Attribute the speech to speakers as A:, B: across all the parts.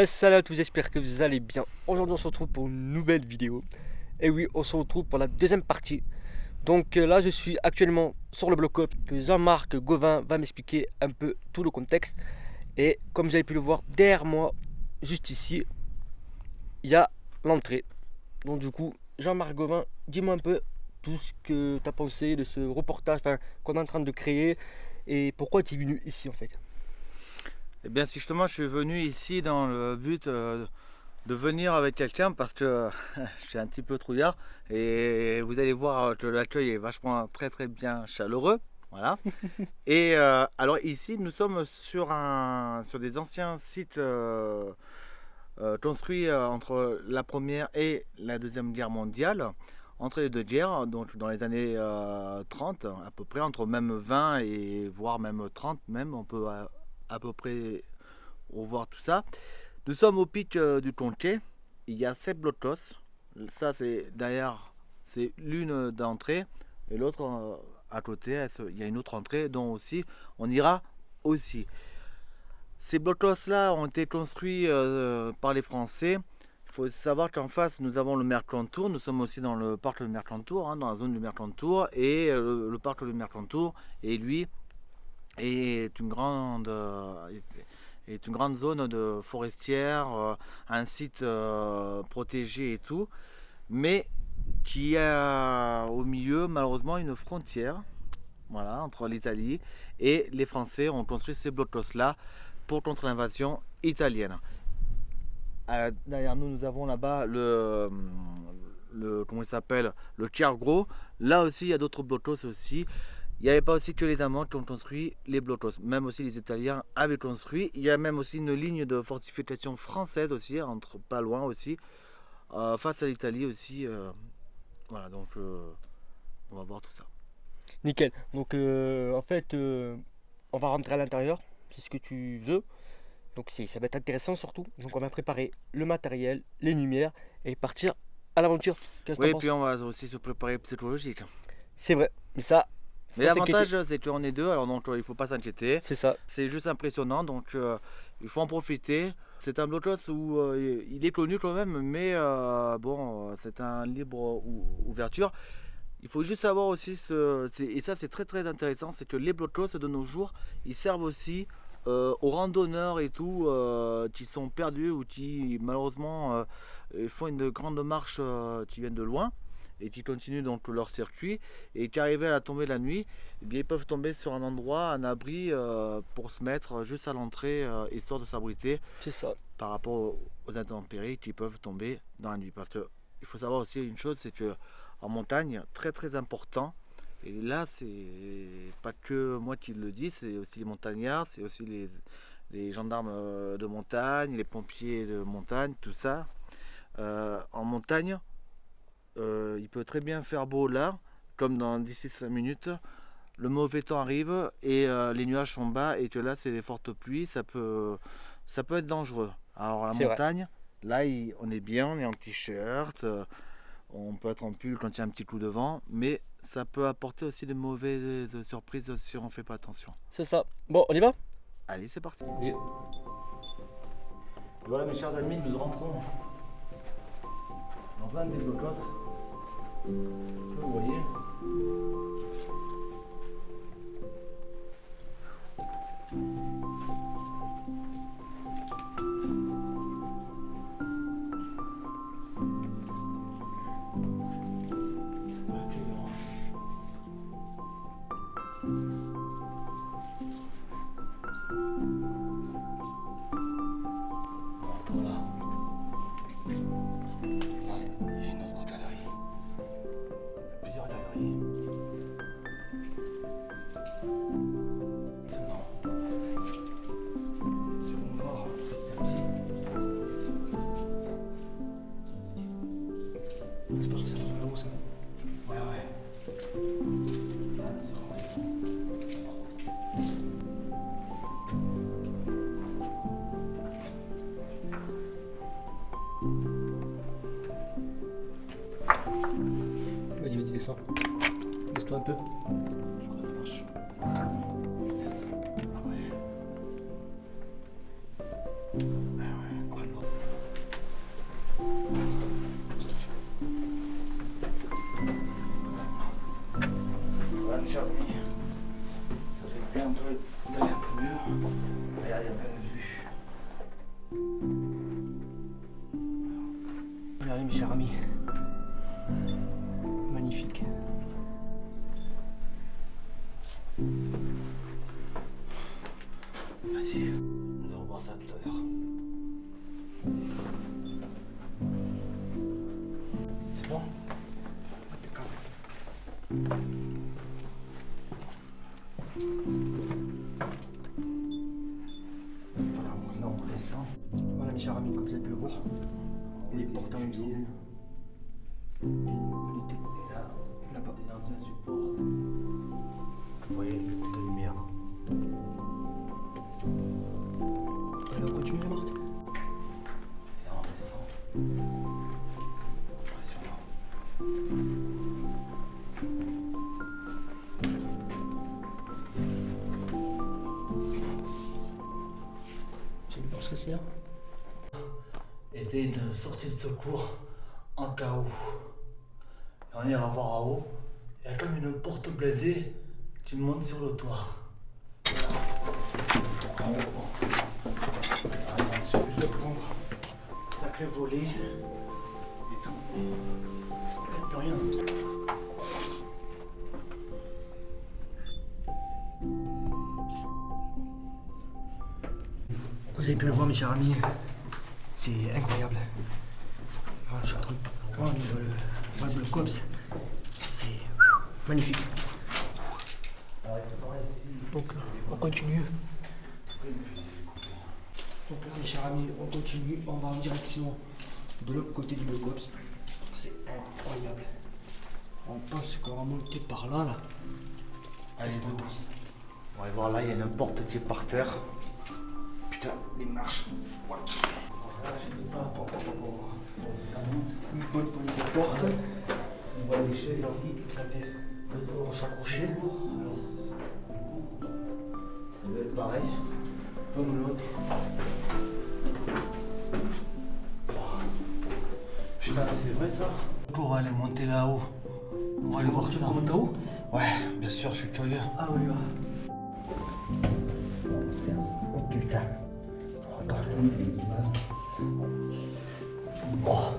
A: Salut à tous, j'espère que vous allez bien. Aujourd'hui on se retrouve pour une nouvelle vidéo. Et oui, on se retrouve pour la deuxième partie. Donc là je suis actuellement sur le bloc-up que Jean-Marc Gauvin va m'expliquer un peu tout le contexte. Et comme vous avez pu le voir derrière moi, juste ici, il y a l'entrée. Donc du coup, Jean-Marc Gauvin, dis-moi un peu tout ce que tu as pensé de ce reportage qu'on est en train de créer et pourquoi tu es venu ici en fait.
B: Eh bien, si justement, je suis venu ici dans le but de venir avec quelqu'un parce que je suis un petit peu trouillard et vous allez voir que l'accueil est vachement très bien chaleureux. Voilà. Et alors ici, nous sommes sur des anciens sites construits entre la Première et la Deuxième Guerre mondiale. Entre les deux guerres, donc dans les années 30, à peu près, entre même 20 et voire même 30 même, on peut à peu près revoir tout ça. Nous sommes au pic du Conquet. Il y a 7 blocos. Ça, c'est derrière, c'est l'une d'entrée. Et l'autre, à côté, il y a une autre entrée dont aussi on ira aussi. Ces blocos-là ont été construits par les Français. Il faut savoir qu'en face, nous avons le Mercantour. Nous sommes aussi dans le parc de Mercantour, hein, dans la zone du Mercantour. Et le parc de Mercantour, et lui, est une grande zone de forestière, un site protégé et tout, mais qui a au milieu malheureusement une frontière, voilà, entre l'Italie et les Français ont construit ces blocos là pour contre l'invasion italienne. Derrière nous, nous avons là-bas le comment il s'appelle, le Chiargro. Là aussi, il y a d'autres blocos aussi. Il n'y avait pas aussi que les Allemands qui ont construit les blocos, même aussi les Italiens avaient construit. Il y a même aussi une ligne de fortification française aussi, entre pas loin aussi, face à l'Italie aussi. Voilà, donc on va voir tout ça.
A: Nickel. Donc en fait, on va rentrer à l'intérieur, c'est ce que tu veux. Donc ça va être intéressant surtout. Donc on va préparer le matériel, les lumières et partir à l'aventure. Qu'est-ce que
B: Oui,
A: t'en
B: et puis
A: penses?
B: on va aussi se préparer psychologique.
A: C'est vrai, mais ça, faut
B: Mais
A: pas s'inquiéter.
B: l'avantage, c'est qu'on est deux, alors donc il ne faut pas s'inquiéter.
A: C'est ça,
B: C'est juste impressionnant, donc il faut en profiter. C'est un blocos où il est connu quand même, mais bon, c'est un libre ouverture. Il faut juste savoir aussi, et ça c'est très intéressant, c'est que les blocos de nos jours, ils servent aussi aux randonneurs et tout, qui sont perdus ou qui malheureusement font une grande marche qui viennent de loin et qui continuent donc leur circuit et qui arrivent à la tombée la nuit, eh bien, ils peuvent tomber sur un endroit, un abri pour se mettre juste à l'entrée, histoire de s'abriter
A: c'est ça.
B: par rapport aux intempéries qui peuvent tomber dans la nuit. Parce que il faut savoir aussi une chose, c'est que en montagne, très important, et là c'est pas que moi qui le dis, c'est aussi les montagnards, c'est aussi les gendarmes de montagne, les pompiers de montagne, tout ça. En montagne, il peut très bien faire beau là, comme dans d'ici 5 minutes. Le mauvais temps arrive et les nuages sont bas et que là c'est des fortes pluies, ça peut être dangereux. Alors la
A: C'est vrai.
B: montagne, là on est bien, on est en t-shirt, on peut être en pull quand il y a un petit coup de vent, mais ça peut apporter aussi de mauvaises surprises si on ne fait pas attention.
A: C'est ça. Bon, on y va?
B: Allez, c'est parti.
A: Oui.
B: Voilà mes chers amis, nous rentrons dans un des blocos. Vous voyez.
A: Je pense que ça va où ça?
B: Ouais, ouais.
A: Vas-y, vas-y, descends. Laisse-toi un peu.
B: Je crois que ça marche. Punaise. Ah ouais. Ah ouais, quoi de Et on peut d'aller un peu mieux. Regarde, il y a bien la vue.
A: Regardez mes chers amis. Magnifique.
B: Merci. Nous allons voir ça tout à l'heure. C'est bon?
A: Impeccable.
B: Voilà, maintenant on descend.
A: Voilà mes chers amis, comme vous avez pu le voir. Les portes en obsidienne. Et on était
B: Et là,
A: là-bas.
B: des anciens supports. Vous voyez, de lumière.
A: Alors on continue Jean-Marc.
B: Et là, on descend. Impressionnant.
A: Tu veux voir ce que c'est là?
B: Était une sortie de secours en cas où. Et on ira voir en haut. Il y a comme une porte blindée qui monte sur le toit. Voilà. En haut. Attention, je vais prendre un sacré volet et tout.
A: Plus rien. Vous avez pu le voir mes chers amis, c'est incroyable. Voilà, je suis en train de... Oh, on voit le Black Ops. C'est magnifique.
B: Alors, il faut savoir ici.
A: Donc on continue. Donc là mes chers amis, on continue, on va en direction de l'autre côté du Black Ops. C'est incroyable. On pense qu'on va monter par là là.
B: Allez,
A: Qu'est-ce qu'on pense?
B: on va aller voir là, il y a une porte qui est par terre. Putain, les marches. Watch. Voilà, je sais pas, si ça monte.
A: Une bonne poignée de porte.
B: On voit l'échelle ici.
A: Vous savez,
B: On
A: s'accrocher.
B: Alors, ça doit être pareil.
A: Comme l'autre.
B: Putain, c'est vrai ça? On va aller monter là-haut. On va aller voir ça.
A: Comment t'as où?
B: Ouais, bien sûr, je suis curieux.
A: Ah, on y va. Oh putain. Oh.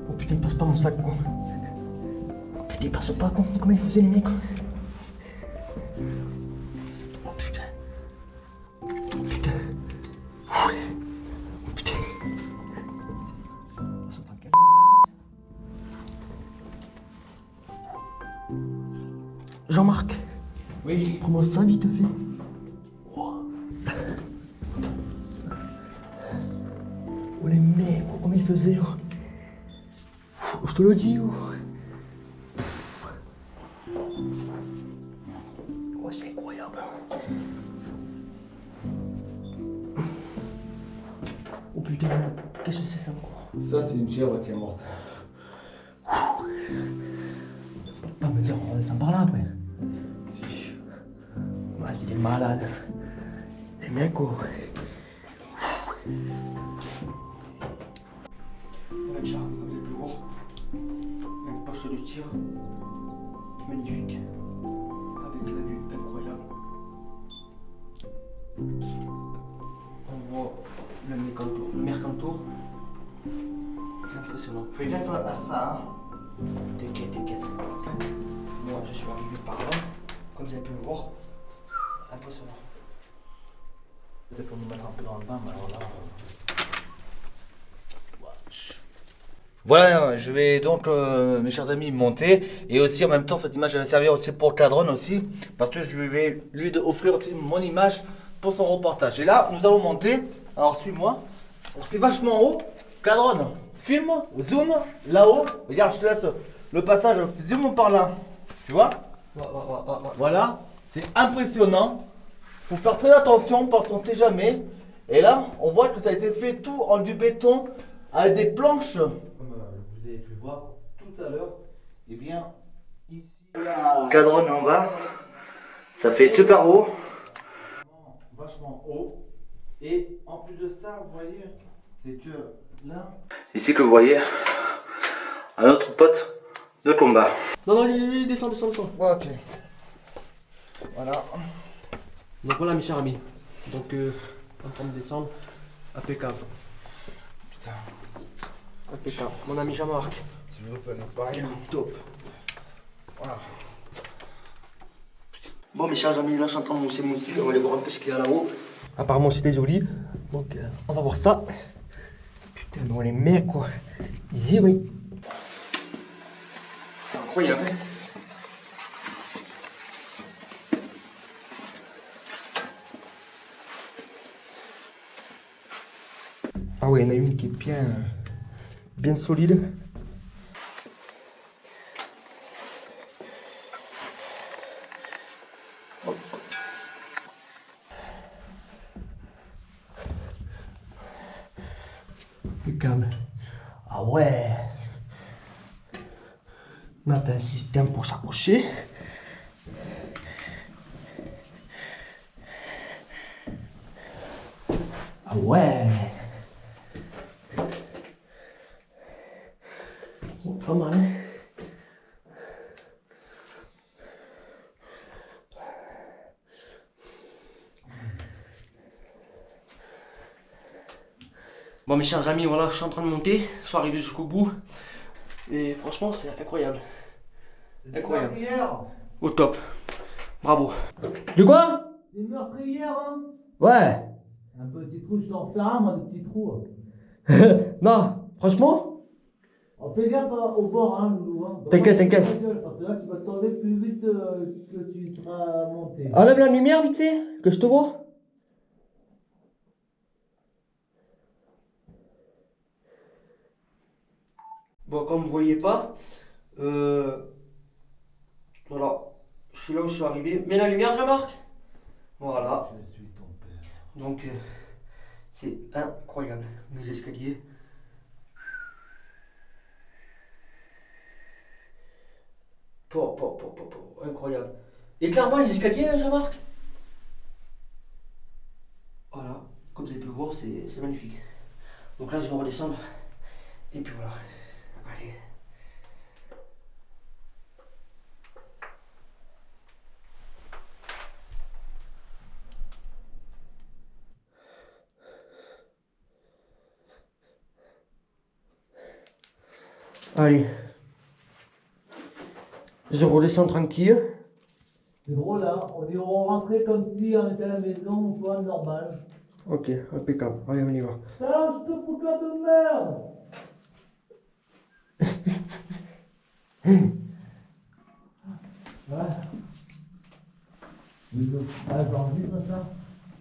A: Oh putain, il passe pas mon sac, con. Oh putain, il passe pas, con. Comment ils faisaient les mecs, quoi. Oh putain. Oh putain. Oh putain. Ils sont pas calmés, ça race. Jean-Marc.
B: Oui.
A: Prends-moi ça vite fait. Oh les mecs, comment ils faisaient là. Je te le dis. Oh c'est incroyable. Oh putain, qu'est-ce que c'est ça encore?
B: Ça, c'est une chèvre qui est morte.
A: Pas me dire on descend par là après.
B: Si.
A: Ouais, il est malade. Les mecs, oh. Ouais, Charles, comme vous avez pu le voir, un poste de tir magnifique, avec la vue incroyable. On voit le Mercantour. Impressionnant.
B: Fais gaffe à ça, hein.
A: T'inquiète. Moi, je suis arrivé par là, comme vous avez pu le voir. Impressionnant.
B: C'est pour nous mettre un peu dans le bain, mais alors là. Watch. Voilà, je vais donc, mes chers amis, monter. Et aussi, en même temps, cette image va servir aussi pour Cadron aussi. Parce que je vais lui offrir aussi mon image pour son reportage. Et là, nous allons monter. Alors, suis-moi. C'est vachement haut. Cadron, filme, zoom, là-haut. Regarde, je te laisse le passage. Zoom par là. Tu vois?
A: Ouais.
B: Voilà, c'est impressionnant. Faut faire très attention parce qu'on sait jamais. Et là, on voit que ça a été fait tout en du béton avec des planches. Comme vous avez pu voir tout à l'heure. Et bien, ici, cadron en bas. Ça fait super haut. Vachement haut. Et en plus de ça, vous voyez, c'est que là. Ici que vous voyez, un autre pote de combat.
A: Non, non, descends, descends, descends.
B: Ok. Voilà.
A: Donc voilà mes chers amis. Donc en train de descendre. Impeccable.
B: Putain.
A: Impeccable. Mon ami Jean-Marc.
B: Tu veux pas nous parler?
A: Top.
B: Voilà.
A: Bon mes chers amis, là je suis en train de monter mon style, on va aller voir un peu ce qu'il y a là-haut. Apparemment c'était joli. Donc on va voir ça. Putain non les mecs quoi. Easy oui. Incroyable. Ah ouais, il y en a une qui est bien solide. Impeccable. Ah ouais. On a un système pour s'accrocher. Ah ouais. Oh, pas mal. Bon mes chers amis, voilà, je suis en train de monter, je suis arrivé jusqu'au bout. Et franchement c'est incroyable. Incroyable. Au top. Bravo. Du quoi?
C: C'est meurtrière, hein?
A: Ouais.
C: Un petit trou, je t'en fais un, moi, de petits trous.
A: Non, franchement.
C: On fait gaffe au bord, hein, Loulou. Hein.
A: T'inquiète, t'inquiète.
C: Parce que là, tu vas tomber plus vite que tu seras monté.
A: Enlève la lumière vite fait, que je te vois. Bon, comme vous voyez pas, voilà, je suis là où je suis arrivé. Mets la lumière, Jean-Marc. Voilà.
C: Je suis ton père.
A: Donc, c'est incroyable, mes escaliers. Incroyable. Éclaire-moi les escaliers, Jean-Marc. Voilà, comme vous avez pu le voir, c'est magnifique. Donc là, je vais redescendre. Et puis voilà. Allez. Allez. Je redescends tranquille.
C: C'est drôle, hein? On est rentré comme si on était à la maison, toi, normal.
A: Ok, impeccable. Allez, on y va.
C: Alors, je te fous de merde! Ouais. Ah, j'enregistre ça.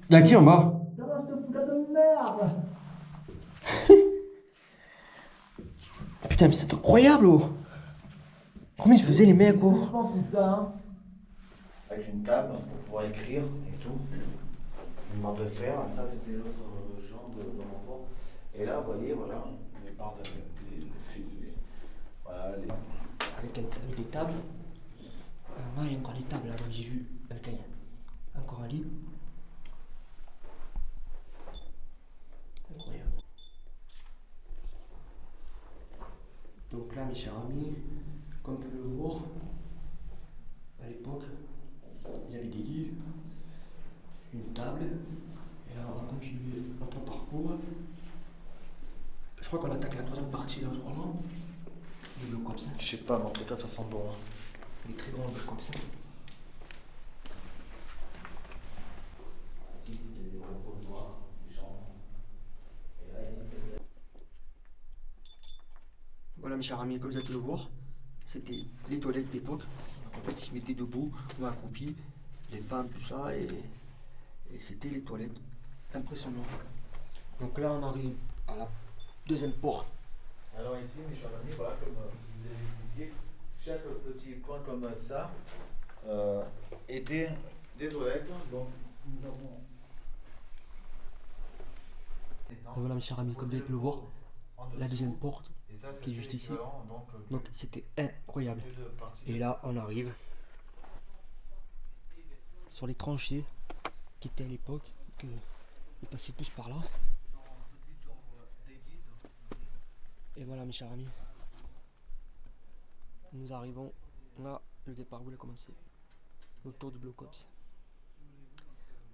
A: Y'a qui en bas?
C: Alors, je te fous de merde!
A: Putain, mais c'est incroyable, oh. Comment ils faisaient les mecs, oh?
C: Je pense tout ça, hein?
B: Avec une table pour pouvoir écrire et tout. Une barre de fer, ça c'était l'autre genre de renfort. Et là, vous voyez, voilà, les barres de fil. Voilà, les...
A: Avec des tables. Là, il y a encore des tables, là, j'ai vu. Avec encore un lit. Incroyable. Donc là, mes chers amis, comme vous pouvez le voir, à l'époque, il y avait des lits, une table, et là on va continuer notre parcours. Je crois qu'on attaque la troisième partie là, vraiment. Des blocs comme ça,
B: Je sais pas, mais en tout cas, ça sent bon.
A: des très grands blocs comme ça. Voilà mes chers amis, comme vous avez pu le voir, c'était les toilettes d'époque. En fait, ils se mettaient debout ou accroupis, les femmes, tout ça, et c'était les toilettes. Impressionnant. Donc là, on arrive à la deuxième porte.
B: Alors ici, mes chers amis, voilà, comme je vous ai expliqué, chaque petit point comme ça était des toilettes. Donc nous avons...
A: Et voilà mes chers amis, comme vous avez pu le voir, la deuxième porte qui est juste ici. Donc c'était incroyable. Et là, on arrive sur les tranchées qui étaient à l'époque, que ils passaient tous par là. Et voilà mes chers amis. nous arrivons là, le départ voulait commencer. Le tour du Bloc Ops.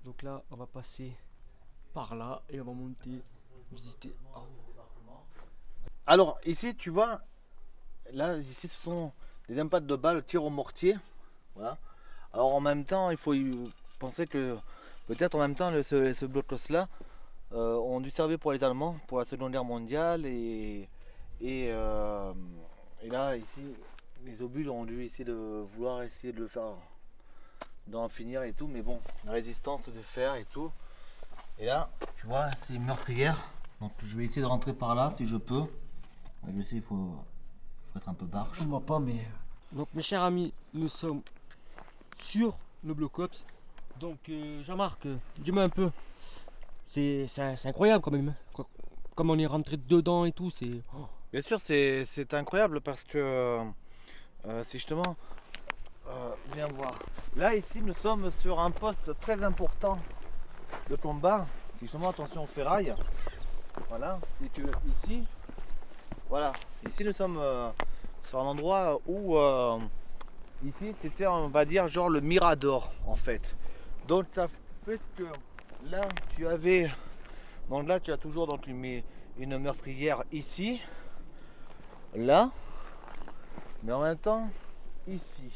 A: Donc là, on va passer par là et on va monter, visiter en haut.
B: Alors ici tu vois, là ici ce sont des impacts de balles tir au mortier. Voilà. Alors en même temps il faut penser que peut-être en même temps ce blocos là ont dû servir pour les Allemands pour la Seconde Guerre mondiale et là ici les obus ont dû essayer de vouloir essayer de le faire d'en finir et tout, mais bon, la résistance de fer et tout. Et là tu vois c'est une meurtrière, donc je vais essayer de rentrer par là si je peux. Je sais, il faut être un peu barge.
A: On voit pas, mais. Donc, mes chers amis, nous sommes sur le Bloc Ops. Donc, Jean-Marc, dis-moi un peu. C'est incroyable quand même. Comme on est rentré dedans et tout, c'est. Oh.
B: Bien sûr, c'est incroyable parce que c'est justement. Viens voir. Là, ici, nous sommes sur un poste très important de combat. C'est justement attention aux ferrailles. Voilà, c'est que ici. Voilà, ici nous sommes sur un endroit où ici c'était on va dire genre le Mirador en fait. Donc ça fait que là tu avais, donc là tu as toujours donc une meurtrière ici, là, mais en même temps ici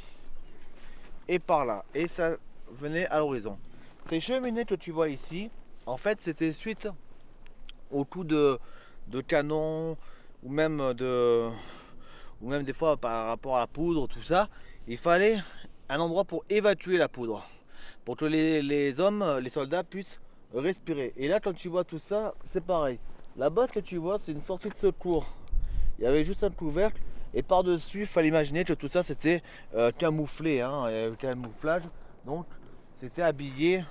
B: et par là, et ça venait à l'horizon. Ces cheminées que tu vois ici, en fait c'était suite au coup de canon ou même des fois par rapport à la poudre, tout ça, il fallait un endroit pour évacuer la poudre, pour que les hommes, les soldats puissent respirer. Et là, quand tu vois tout ça, c'est pareil. Là-bas, ce que tu vois, c'est une sortie de secours. Il y avait juste un couvercle, et par-dessus, il fallait imaginer que tout ça, c'était camouflé, hein, camouflage. Donc, c'était habillé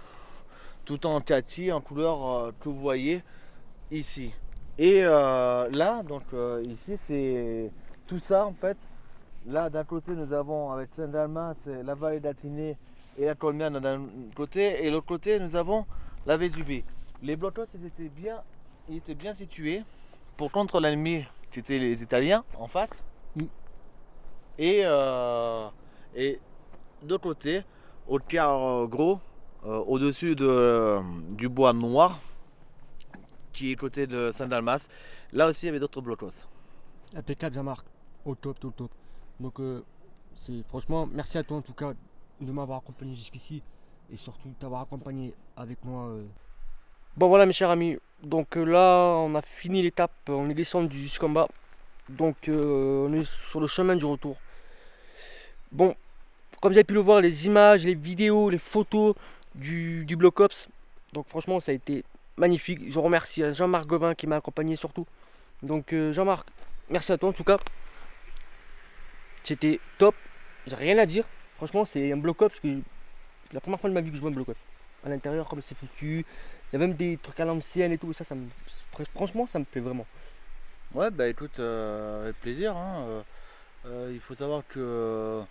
B: tout en kaki, en couleur que vous voyez ici. Et là, donc ici, c'est tout ça en fait. Là, d'un côté, nous avons avec Saint-Dalmas, la vallée d'Atinée et la Colmiane d'un côté, et l'autre côté, nous avons la Vésubie. Les blocos, ils étaient bien situés pour contre l'ennemi qui était les Italiens en face. Et de côté, au quart gros, au-dessus du bois noir, qui est côté de Saint-Dalmas. Là aussi, il y avait d'autres blocos.
A: Impeccable, Jean-Marc. Au top, au top. Donc, c'est franchement, merci à toi en tout cas de m'avoir accompagné jusqu'ici et surtout t'avoir accompagné avec moi. Bon, voilà, mes chers amis. Donc, là, on a fini l'étape. On est descendu jusqu'en bas. Donc, on est sur le chemin du retour. Bon, comme vous avez pu le voir, les images, les vidéos, les photos du Bloc Ops. Donc, franchement, ça a été magnifique. Je remercie Jean-Marc Gauvin qui m'a accompagné surtout. Donc Jean-Marc, merci à toi en tout cas. C'était top. J'ai rien à dire. Franchement, c'est un Bloc Ops que c'est la première fois de ma vie que je vois un Bloc Ops. À l'intérieur, comme c'est foutu. Il y a même des trucs à l'ancienne et tout. Ça franchement, ça me plaît vraiment.
B: Ouais, bah écoute, avec plaisir. Hein, il faut savoir que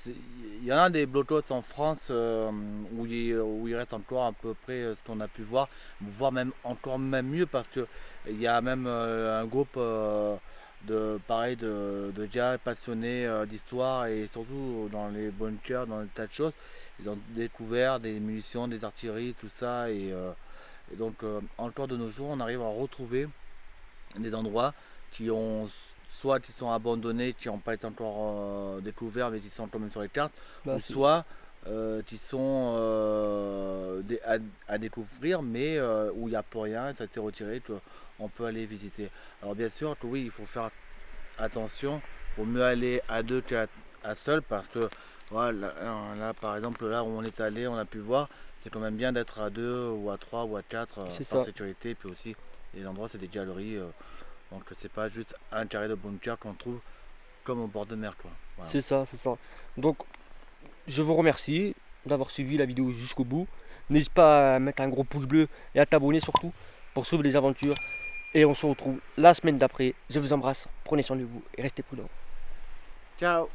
B: il y en a des blocos en France où il reste encore à peu près ce qu'on a pu voir, voire même encore même mieux parce que il y a même un groupe de gars passionnés d'histoire et surtout dans les bunkers, dans des tas de choses. Ils ont découvert des munitions, des artilleries, tout ça et donc encore de nos jours, on arrive à retrouver des endroits qui ont soit qui sont abandonnés, qui n'ont pas été encore découverts mais qui sont quand même sur les cartes, ou soit qui sont à découvrir mais où il n'y a plus rien, ça a été retiré, qu'on peut aller visiter. Alors bien sûr que oui, il faut faire attention, il faut mieux aller à deux qu'à seul parce que voilà, là par exemple là où on est allé, on a pu voir, c'est quand même bien d'être à deux ou à trois ou à quatre par sécurité, puis aussi les endroits c'est des galeries. Donc c'est pas juste un carré de bunker qu'on trouve comme au bord de mer quoi. Voilà.
A: C'est ça. Donc je vous remercie d'avoir suivi la vidéo jusqu'au bout. N'hésite pas à mettre un gros pouce bleu et à t'abonner surtout pour suivre les aventures. Et on se retrouve la semaine d'après. Je vous embrasse, prenez soin de vous et restez prudents.
B: Ciao.